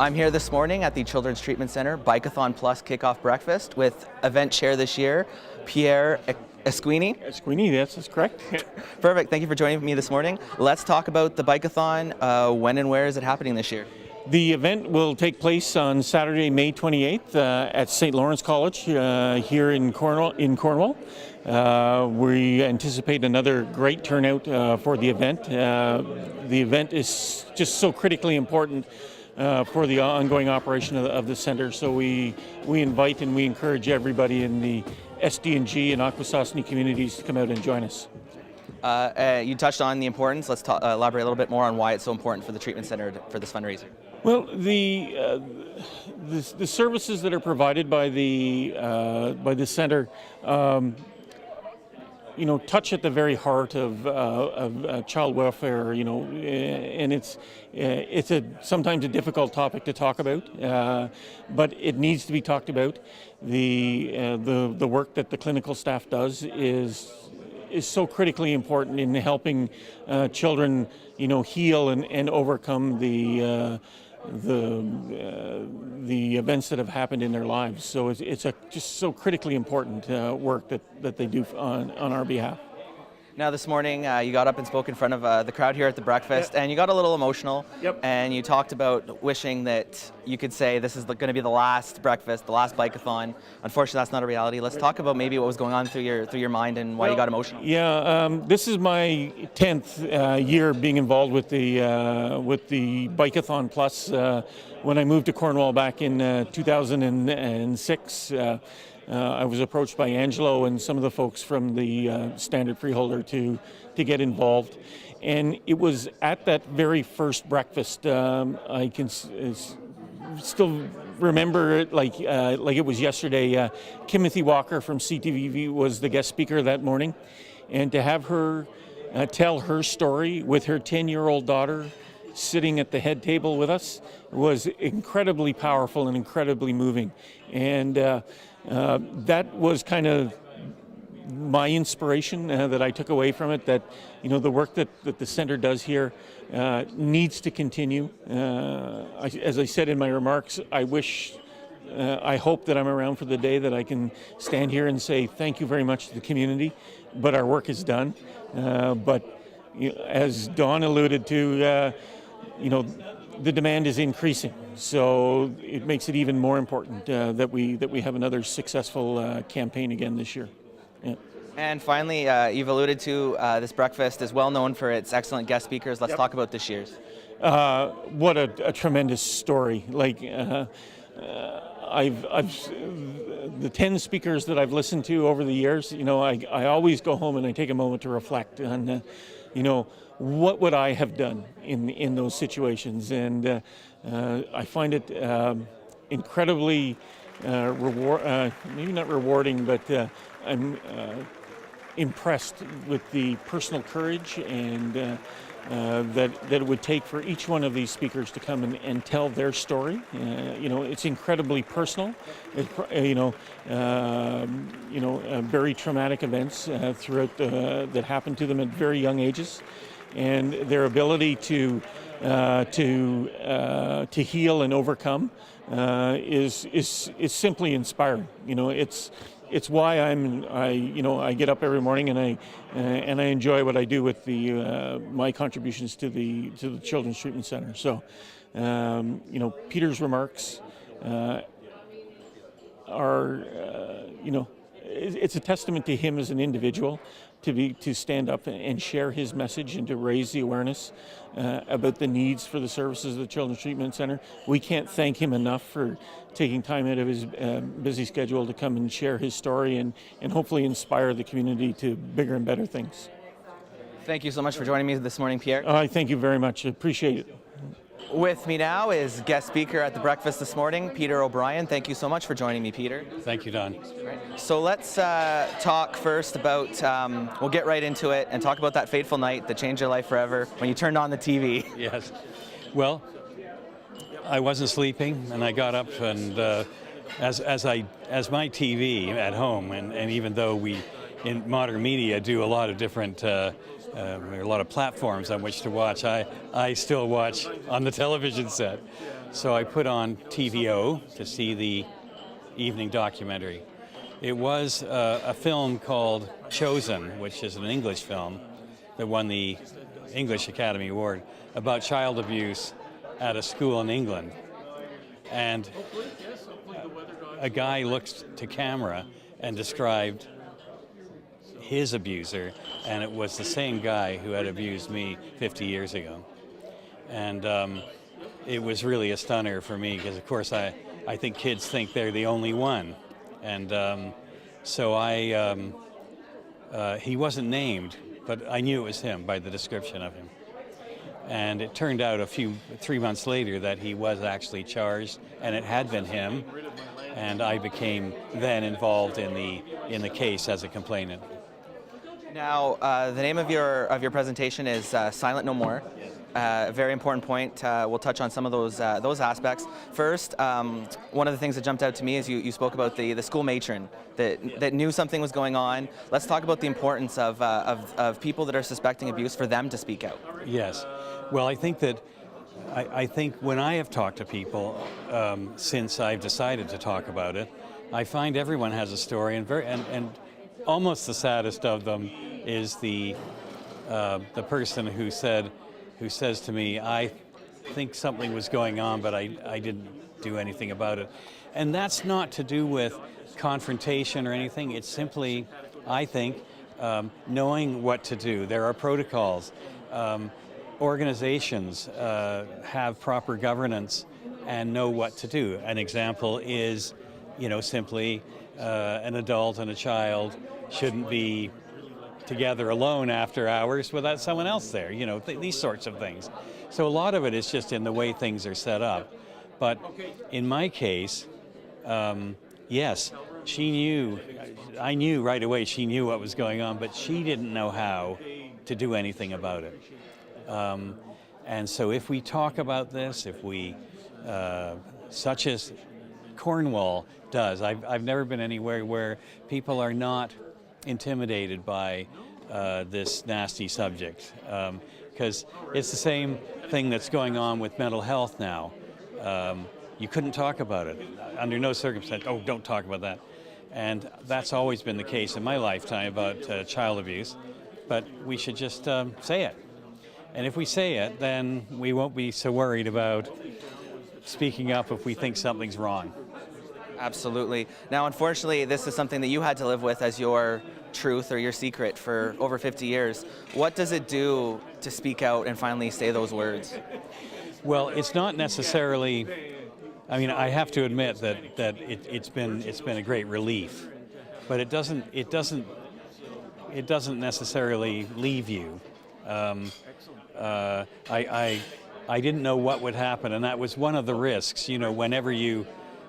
I'm here this morning at the Children's Treatment Center Bike-a-thon Plus Kickoff Breakfast with event chair this year, Pierre Esquini. Esquini, yes, that's correct. Perfect. Thank you for joining me this morning. Let's talk about the Bike-a-thon. When and where is it happening this year? The event will take place on Saturday, May 28th at St. Lawrence College here in Cornwall. We anticipate another great turnout for the event. The event is just so critically important for the ongoing operation of the center. So we invite and we encourage everybody in the SDNG and Akwesasne communities to come out and join us. You touched on the importance. Let's elaborate a little bit more on why it's so important for the treatment center for this fundraiser. Well, the services that are provided by the center, touch at the very heart of child welfare. And it's sometimes a difficult topic to talk about, but it needs to be talked about. The work that the clinical staff does is so critically important in helping children, heal and overcome the events that have happened in their lives. So it's just so critically important work that they do on our behalf. Now this morning you got up and spoke in front of the crowd here at the breakfast, and you got a little emotional. Yep. And you talked about wishing that you could say this is going to be the last breakfast, the last Bike-a-thon. Unfortunately, that's not a reality. Let's talk about maybe what was going on through your mind and why you got emotional. Yeah, this is my 10th year being involved with the Bike-a-thon Plus. When I moved to Cornwall back in 2006. I was approached by Angelo and some of the folks from the Standard Freeholder to get involved, and it was at that very first breakfast. I can still remember it like it was yesterday. Kimothy Walker from CTV was the guest speaker that morning, and to have her tell her story with her 10-year-old daughter sitting at the head table with us was incredibly powerful and incredibly moving, and that was kind of my inspiration that I took away from it, that the work that the center does here needs to continue. As I said in my remarks, I hope that I'm around for the day that I can stand here and say thank you very much to the community, but our work is done. But as Dawn alluded to, the demand is increasing, so it makes it even more important that we have another successful campaign again this year. Yeah. And finally, you've alluded to this breakfast is well known for its excellent guest speakers. Let's talk about this year's. What a tremendous story! I've the 10 speakers that I've listened to over the years. I always go home and I take a moment to reflect on, what would I have done in those situations? And I find it incredibly maybe not rewarding, but I'm impressed with the personal courage and that it would take for each one of these speakers to come and tell their story. It's incredibly personal. Very traumatic events throughout that happened to them at very young ages. And their ability to heal and overcome is simply inspiring. It's why I get up every morning and I enjoy what I do with my contributions to the Children's Treatment Center. So, Peter's remarks are it's a testament to him as an individual to stand up and share his message and to raise the awareness about the needs for the services of the Children's Treatment Center. We can't thank him enough for taking time out of his busy schedule to come and share his story and hopefully inspire the community to bigger and better things. Thank you so much for joining me this morning, Pierre. I thank you very much. I appreciate it. With me now is guest speaker at the breakfast this morning, Peter O'Brien. Thank you so much for joining me, Peter. Thank you, Don. So let's talk first about, we'll get right into it and talk about that fateful night that changed your life forever when you turned on the TV. Yes. Well, I wasn't sleeping and I got up and as my TV at home, and even though we in modern media do a lot of different a lot of platforms on which to watch, I still watch on the television set. So I put on TVO to see the evening documentary. It was a film called Chosen, which is an English film that won the English Academy Award, about child abuse at a school in England. And a guy looked to camera and described his abuser, and it was the same guy who had abused me 50 years ago. And it was really a stunner for me because, of course, I think kids think they're the only one. And so he wasn't named, but I knew it was him by the description of him. And it turned out 3 months later that he was actually charged, and it had been him. And I became then involved in the case as a complainant. Now, the name of your presentation is Silent No More. A very important point. We'll touch on some of those aspects. First, one of the things that jumped out to me is you spoke about the school matron that knew something was going on. Let's talk about the importance of people that are suspecting abuse, for them to speak out. Yes. Well, I think that I think when I have talked to people since I've decided to talk about it, I find everyone has a story, and almost the saddest of them is the person who says to me, "I think something was going on, but I didn't do anything about it." And that's not to do with confrontation or anything. It's simply, I think, knowing what to do. There are protocols. Organizations have proper governance and know what to do. An example is, simply an adult and a child shouldn't be together alone after hours without someone else there, these sorts of things. So a lot of it is just in the way things are set up. But in my case, yes, I knew right away she knew what was going on, but she didn't know how to do anything about it. And so if we talk about this, if we, such as Cornwall does, I've never been anywhere where people are not intimidated by this nasty subject, because it's the same thing that's going on with mental health now. You couldn't talk about it under no circumstance. Oh, don't talk about that. And that's always been the case in my lifetime about child abuse, but we should just say it. And if we say it, then we won't be so worried about speaking up if we think something's wrong. Absolutely. Now, unfortunately, this is something that you had to live with as your truth or your secret for over 50 years. What does it do to speak out and finally say those words? Well, it's not necessarily. I mean, I have to admit that it's been a great relief, but it doesn't necessarily leave you. I didn't know what would happen, and that was one of the risks. Whenever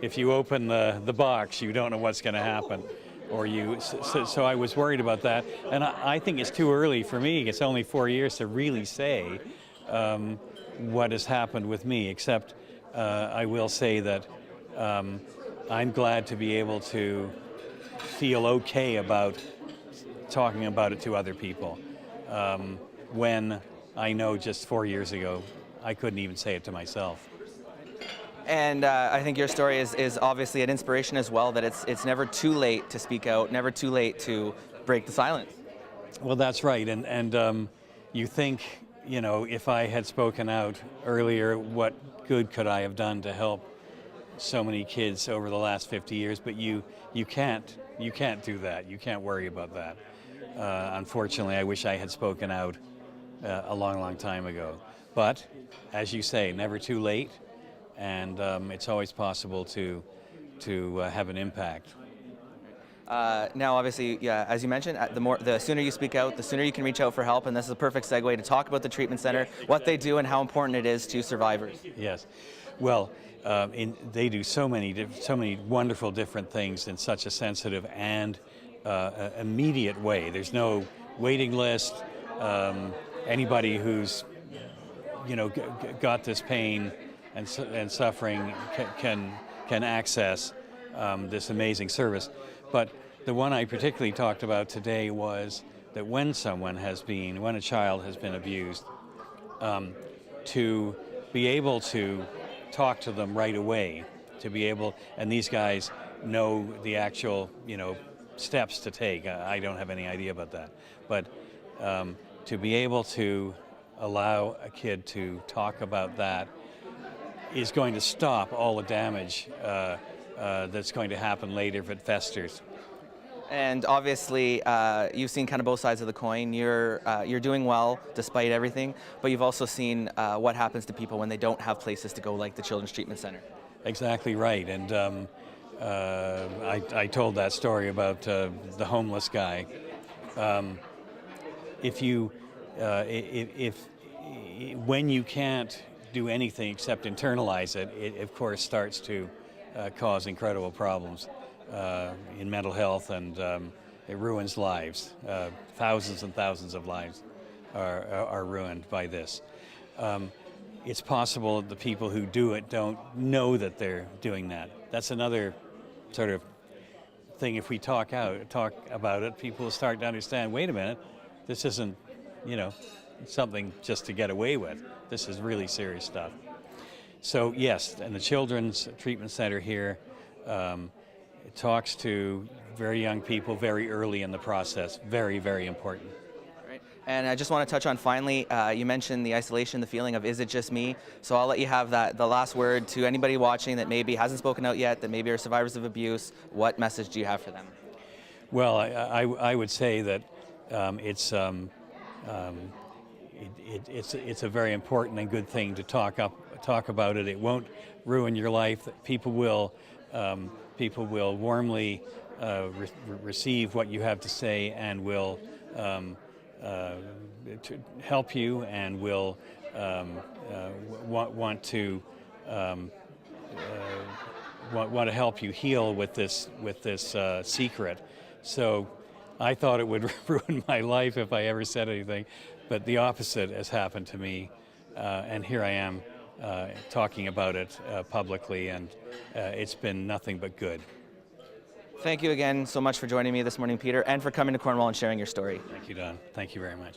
if you open the box, you don't know what's going to happen, so I was worried about that, and I think it's too early for me. It's only 4 years to really say what has happened with me, except I will say that I'm glad to be able to feel okay about talking about it to other people, when I know just 4 years ago I couldn't even say it to myself. And I think your story is obviously an inspiration as well, that it's never too late to speak out, never too late to break the silence. Well, that's right, and you think, if I had spoken out earlier, what good could I have done to help so many kids over the last 50 years? But you can't do that. You can't worry about that. Unfortunately, I wish I had spoken out a long time ago. But as you say, never too late, and it's always possible to have an impact. Now, obviously, yeah, as you mentioned, the sooner you speak out, the sooner you can reach out for help, and this is a perfect segue to talk about the treatment center, what they do, and how important it is to survivors. Yes, well, they do so many wonderful different things in such a sensitive and immediate way. There's no waiting list. Anybody who's got this pain and suffering can access this amazing service. But the one I particularly talked about today was that when a child has been abused, to be able to talk to them right away, to be able, and these guys know the actual, steps to take. I don't have any idea about that, but to be able to allow a kid to talk about that is going to stop all the damage that's going to happen later if it festers. And obviously, you've seen kind of both sides of the coin. You're doing well despite everything, but you've also seen what happens to people when they don't have places to go, like the Children's Treatment Center. Exactly right, and I told that story about the homeless guy. When you can't do anything except internalize it, it of course starts to cause incredible problems in mental health, and it ruins lives. Thousands and thousands of lives are ruined by this. It's possible that the people who do it don't know that they're doing that. That's another sort of thing. If we talk about it, people will start to understand, wait a minute, this isn't, something just to get away with. This is really serious stuff. So yes, and the Children's Treatment Center here it talks to very young people very early in the process. Very, very important. Right. And I just want to touch on finally, you mentioned the isolation, the feeling of, is it just me? So I'll let you have the last word to anybody watching that maybe hasn't spoken out yet, that maybe are survivors of abuse. What message do you have for them? Well, I would say that it's a very important and good thing to talk about it. It won't ruin your life. People will warmly receive what you have to say, and will to help you, and will want to help you heal with this secret. So I thought it would ruin my life if I ever said anything, but the opposite has happened to me, and here I am talking about it publicly, and it's been nothing but good. Thank you again so much for joining me this morning, Peter, and for coming to Cornwall and sharing your story. Thank you, Don. Thank you very much.